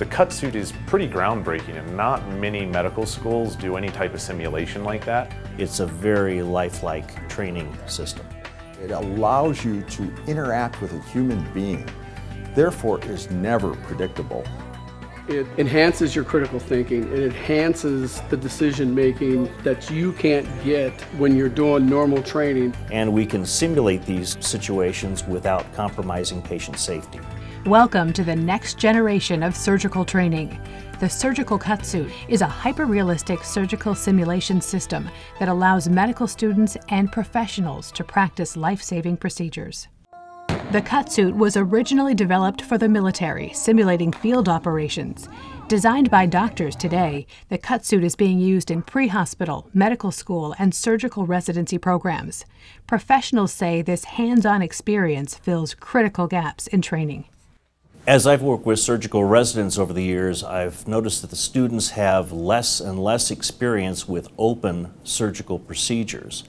The cut suit is pretty groundbreaking, and not many medical schools do any type of simulation like that. It's a very lifelike training system. It allows you to interact with a human being, therefore is never predictable. It enhances your critical thinking. It enhances the decision making that you can't get when you're doing normal training. And we can simulate these situations without compromising patient safety. Welcome to the next generation of surgical training. The surgical cut suit is a hyper-realistic surgical simulation system that allows medical students and professionals to practice life-saving procedures. The cut suit was originally developed for the military, simulating field operations. Designed by doctors today, the cut suit is being used in pre-hospital, medical school, and surgical residency programs. Professionals say this hands-on experience fills critical gaps in training. As I've worked with surgical residents over the years, I've noticed that the students have less and less experience with open surgical procedures.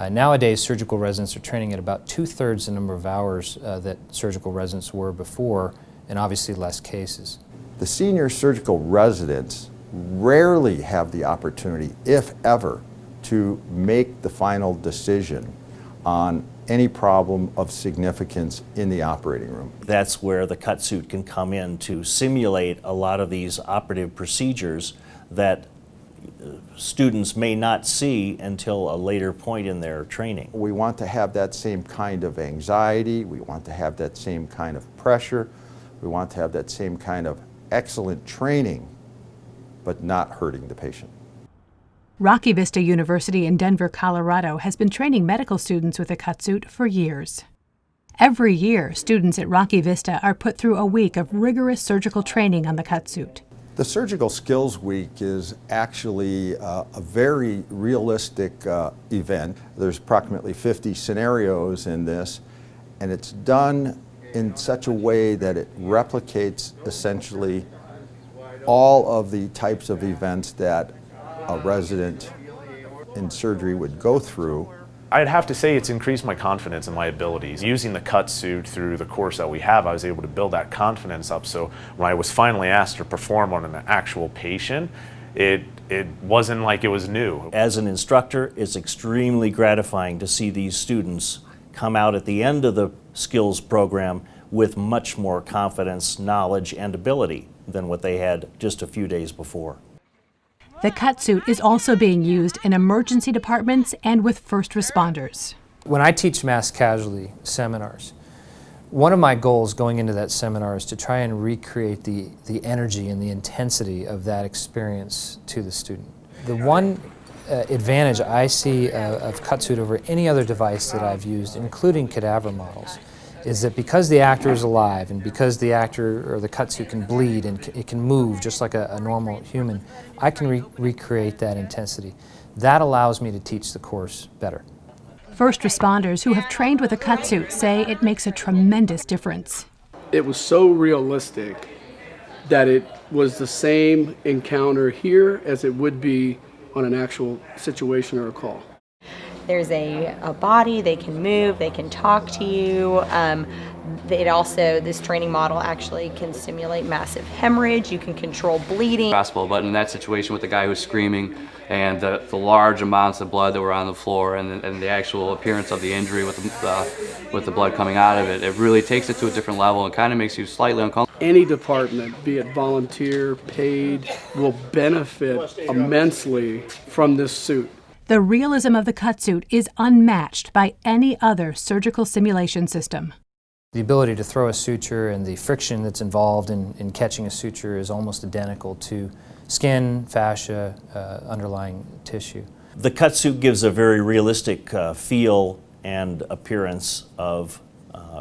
Nowadays, surgical residents are training at about 2/3 the number of hours that surgical residents were before, and obviously less cases. The senior surgical residents rarely have the opportunity, if ever, to make the final decision on any problem of significance in the operating room. That's where the cut suit can come in to simulate a lot of these operative procedures that students may not see until a later point in their training. We want to have that same kind of anxiety, we want to have that same kind of pressure, we want to have that same kind of excellent training, but not hurting the patient. Rocky Vista University in Denver, Colorado has been training medical students with a cut suit for years. Every year, students at Rocky Vista are put through a week of rigorous surgical training on the cut suit. The Surgical Skills Week is actually a very realistic event. There's approximately 50 scenarios in this, and it's done in such a way that it replicates essentially all of the types of events that a resident in surgery would go through. I'd have to say it's increased my confidence in my abilities. Using the cut suit through the course that we have, I was able to build that confidence up, so when I was finally asked to perform on an actual patient, it wasn't like it was new. As an instructor, it's extremely gratifying to see these students come out at the end of the skills program with much more confidence, knowledge, and ability than what they had just a few days before. The cut suit is also being used in emergency departments and with first responders. When I teach mass casualty seminars, one of my goals going into that seminar is to try and recreate the energy and the intensity of that experience to the student. The one advantage I see of cut suit over any other device that I've used, including cadaver models, is that because the actor is alive and because the actor or the cut suit can bleed and it can move just like a normal human, I can recreate that intensity. That allows me to teach the course better. First responders who have trained with a cut suit say it makes a tremendous difference. It was so realistic that it was the same encounter here as it would be on an actual situation or a call. There's a body, they can move, they can talk to you. This training model actually can simulate massive hemorrhage, you can control bleeding. Hospital, but in that situation with the guy who's screaming and the large amounts of blood that were on the floor and the actual appearance of the injury with the blood coming out of it, it really takes it to a different level and kind of makes you slightly uncomfortable. Any department, be it volunteer, paid, will benefit immensely from this suit. The realism of the cut suit is unmatched by any other surgical simulation system. The ability to throw a suture and the friction that's involved in catching a suture is almost identical to skin, fascia, underlying tissue. The cut suit gives a very realistic feel and appearance of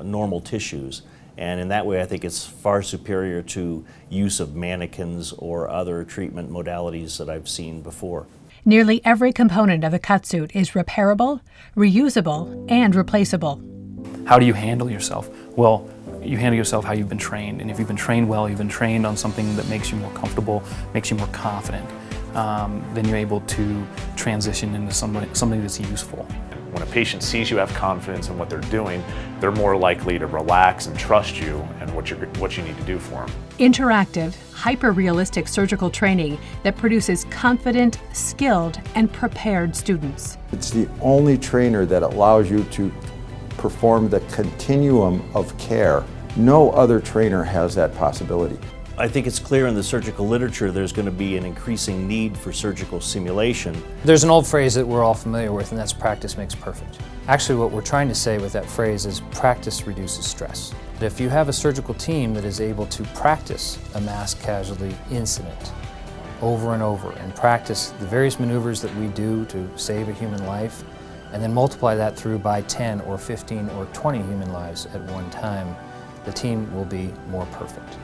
normal tissues, and in that way I think it's far superior to use of mannequins or other treatment modalities that I've seen before. Nearly every component of the cut suit is repairable, reusable, and replaceable. How do you handle yourself? Well, you handle yourself how you've been trained, and if you've been trained well, you've been trained on something that makes you more comfortable, makes you more confident, then you're able to transition into something that's useful. When when a patient sees you have confidence in what they're doing, they're more likely to relax and trust you and what you need to do for them. Interactive, hyper-realistic surgical training that produces confident, skilled, and prepared students. It's the only trainer that allows you to perform the continuum of care. No other trainer has that possibility. I think it's clear in the surgical literature there's going to be an increasing need for surgical simulation. There's an old phrase that we're all familiar with, and that's practice makes perfect. Actually, what we're trying to say with that phrase is practice reduces stress. That if you have a surgical team that is able to practice a mass casualty incident over and over and practice the various maneuvers that we do to save a human life, and then multiply that through by 10 or 15 or 20 human lives at one time, the team will be more perfect.